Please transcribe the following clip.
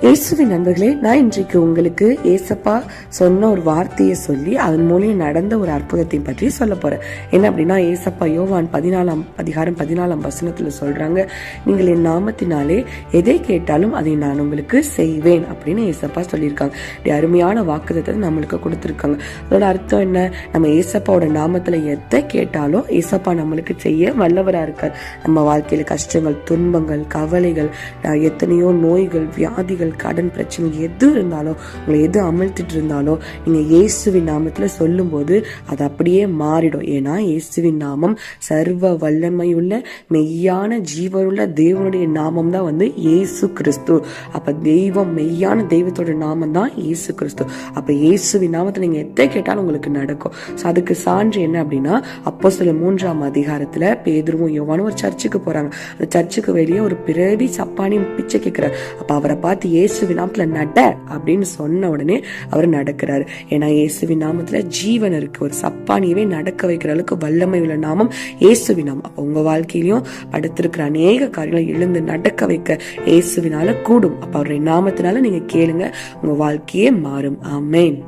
இயேசுவின் நண்பர்களே, நான் இன்றைக்கு உங்களுக்கு ஏசப்பா சொன்ன ஒரு வார்த்தையை சொல்லி அதன் மூலம் நடந்த ஒரு அற்புதத்தை பற்றி சொல்ல போறேன். என்ன அப்படின்னா, ஏசப்பா யோவான் 14:14 சொல்றாங்க, நீங்கள் என் நாமத்தினாலே எதை கேட்டாலும் அதை நான் உங்களுக்கு செய்வேன் அப்படின்னு ஏசப்பா சொல்லியிருக்காங்க. அருமையான வாக்குத்தத்தை நம்மளுக்கு கொடுத்துருக்காங்க. அதோட அர்த்தம் என்ன? நம்ம ஏசப்பாவோட நாமத்துல எதை கேட்டாலும் ஏசப்பா நம்மளுக்கு செய்ய வல்லவரா இருக்கார். நம்ம வாழ்க்கையில கஷ்டங்கள், துன்பங்கள், கவலைகள், எத்தனையோ நோய்கள், வியாதிகள், கடன் பிரச்சனை எது இருந்தாலும், உங்களை எது அமிழ்த்திட்டு இருந்தாலும் நீங்க இயேசுவின் நாமத்துல சொல்லும் போது அது அப்படியே மாறிடும். ஏன்னா இயேசுவின் நாமம் சர்வ வல்லமையுள்ள மெய்யான ஜீவனுள்ள தேவனுடைய நாமம் தான் இயேசு கிறிஸ்து. அப்ப தெய்வம், மெய்யான தெய்வத்தோட நாமம் தான் இயேசு கிறிஸ்து. அப்ப இயேசுவின் நாமத்துல நீங்க எதை கேட்டாலும் உங்களுக்கு நடக்கும். அதுக்கு சான்று என்ன அப்படின்னா, அப்போஸ்தலர் 3 பேதுருவும் யோவானும் ஒரு சர்ச்சுக்கு போறாங்க. அந்த சர்ச்சுக்கு வெளியே ஒரு பிறவி சப்பானி பிச்சை கேட்கிறார். அப்ப அவரை பார்த்து இயேசுவின் நாமத்துல நட அப்படின்னு சொன்ன உடனே அவர் நடக்கிறாரு. ஏன்னா இயேசுவின் நாமத்துல ஜீவன் இருக்கு. ஒரு சப்பானியவே நடக்க வைக்கிற அளவுக்கு வல்லமை உள்ள நாமம் இயேசுவின் நாமம். அப்ப உங்க வாழ்க்கையிலும் படுத்திருக்கிற அநேக காரியங்களை எழுந்து நடக்க வைக்க இயேசுவினால கூடும். அப்ப அவருடைய நாமத்தினால நீங்க கேளுங்க, உங்க வாழ்க்கையே மாறும். ஆமென்.